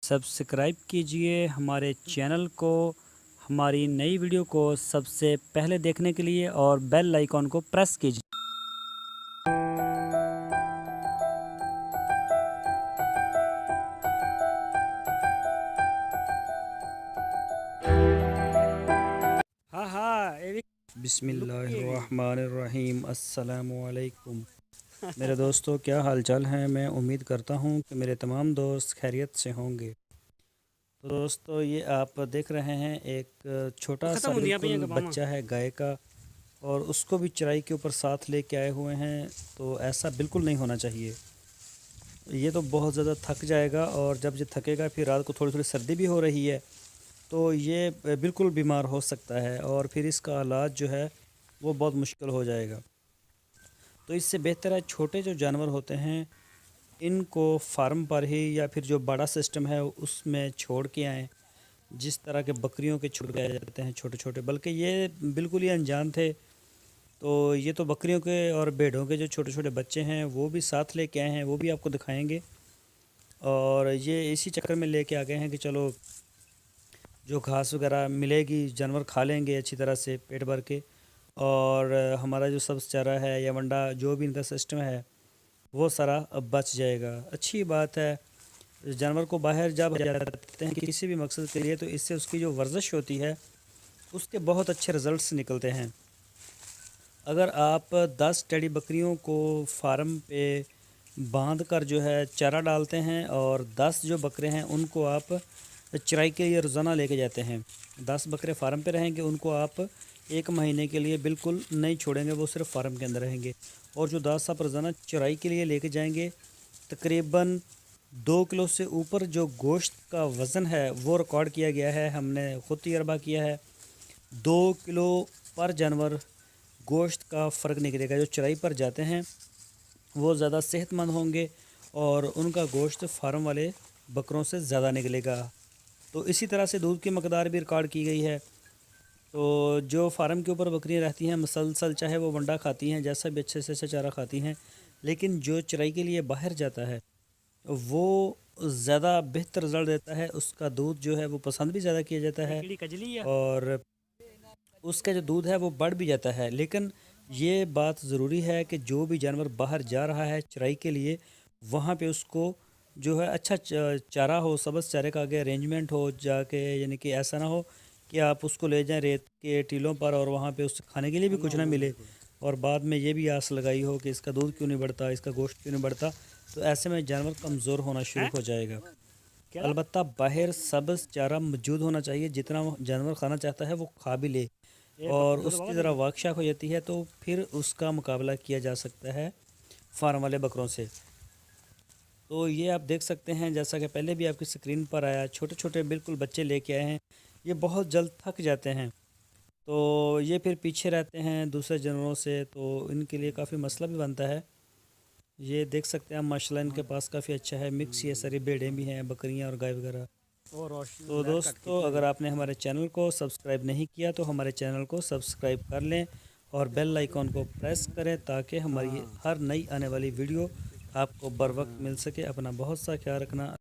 Subscribe कीजिए हमारे channel को, हमारी नई वीडियो को सबसे पहले देखने के लिए, और बेल आइकॉन को प्रेस कीजिए। हाँ हाँ बिस्मिल्लाहिर्रहमानिर्रहीम। अस्सलामुअलैकुम मेरे दोस्तों, क्या हाल चाल हैं। मैं उम्मीद करता हूँ कि मेरे तमाम दोस्त खैरियत से होंगे। तो दोस्तों, ये आप देख रहे हैं एक छोटा सा बिल्कुल बच्चा है गाय का, और उसको भी चराई के ऊपर साथ लेके आए हुए हैं। तो ऐसा बिल्कुल नहीं होना चाहिए। ये तो बहुत ज़्यादा थक जाएगा, और जब ये थकेगा फिर रात को थोड़ी थोड़ी सर्दी भी हो रही है, तो ये बिल्कुल बीमार हो सकता है, और फिर इसका इलाज जो है वो बहुत मुश्किल हो जाएगा। तो इससे बेहतर है छोटे जो जानवर होते हैं इनको फार्म पर ही, या फिर जो बड़ा सिस्टम है उसमें छोड़ के आएँ। जिस तरह के बकरियों के छुड़ के जाते हैं छोटे छोटे, बल्कि ये बिल्कुल ही अनजान थे। तो ये तो बकरियों के और भेड़ों के जो छोटे छोटे बच्चे हैं वो भी साथ लेके आए हैं, वो भी आपको दिखाएंगे। और ये इसी चक्कर में लेके आ गए हैं कि चलो जो घास वगैरह मिलेगी जानवर खा लेंगे अच्छी तरह से पेट भर के, और हमारा जो सब्ज़ चारा है या वंडा जो भी इनका सिस्टम है वो सारा अब बच जाएगा। अच्छी बात है। जानवर को बाहर जब जाते हैं किसी भी मकसद के लिए, तो इससे उसकी जो वर्जिश होती है उसके बहुत अच्छे रिज़ल्ट्स निकलते हैं। अगर आप 10 टेडी बकरियों को फार्म पे बांध कर जो है चारा डालते हैं, और 10 जो बकरे हैं उनको आप चराई के लिए रोज़ाना लेके जाते हैं, 10 बकरे फार्म पे रहेंगे, उनको आप 1 महीने के लिए बिल्कुल नहीं छोड़ेंगे, वो सिर्फ फार्म के अंदर रहेंगे। और जो 10 आप रोज़ाना चराई के लिए लेके जाएंगे, तकरीबन 2 किलो से ऊपर जो गोश्त का वज़न है वो रिकॉर्ड किया गया है, हमने ख़ुद तजर्बा किया है। 2 किलो पर जानवर गोश्त का फ़र्क निकलेगा। जो चराई पर जाते हैं वो ज़्यादा सेहतमंद होंगे, और उनका गोश्त फार्म वाले बकरों से ज़्यादा निकलेगा। तो इसी तरह से दूध की मकदार भी रिकॉर्ड की गई है। तो जो फार्म के ऊपर बकरियां रहती हैं मुसलसल, चाहे वो वंडा खाती हैं, जैसा भी अच्छे से अच्छा चारा खाती हैं, लेकिन जो चराई के लिए बाहर जाता है वो ज़्यादा बेहतर रिज़ल्ट देता है। उसका दूध जो है वो पसंद भी ज़्यादा किया जाता है, और उसका जो दूध है वो बढ़ भी जाता है। लेकिन ये बात ज़रूरी है कि जो भी जानवर बाहर जा रहा है चराई के लिए, वहाँ पे उसको जो है अच्छा चारा हो, सब्ज़ चारे का आगे अरेंजमेंट हो जाके, यानी कि ऐसा ना हो कि आप उसको ले जाएं रेत के टीलों पर और वहाँ पे उससे खाने के लिए भी कुछ ना मिले, और बाद में ये भी आस लगाई हो कि इसका दूध क्यों नहीं बढ़ता, इसका गोश्त क्यों नहीं बढ़ता। तो ऐसे में जानवर कमज़ोर होना शुरू हो जाएगा। अलबत्ता बाहर सब्ज़ चारा मौजूद होना चाहिए, जितना जानवर खाना चाहता है वो खा भी ले, और उसकी ज़रा वाकशाक हो जाती है तो फिर उसका मुकाबला किया जा सकता है फार्म वाले बकरों से। तो ये आप देख सकते हैं, जैसा कि पहले भी आपकी स्क्रीन पर आया, छोटे छोटे बिल्कुल बच्चे लेके आए हैं। ये बहुत जल्द थक जाते हैं, तो ये फिर पीछे रहते हैं दूसरे जानवरों से, तो इनके लिए काफ़ी मसला भी बनता है। ये देख सकते हैं माशाल्लाह इनके पास काफ़ी अच्छा है, मिक्स ये सारी भेड़ें भी हैं, बकरियां और गाय वगैरह। तो दोस्तों, अगर आपने हमारे चैनल को सब्सक्राइब नहीं किया तो हमारे चैनल को सब्सक्राइब कर लें, और बेल आइकॉन को प्रेस करें ताकि हमारी हर नई आने वाली वीडियो आपको बर वक्त मिल सके। अपना बहुत सा ख्याल रखना।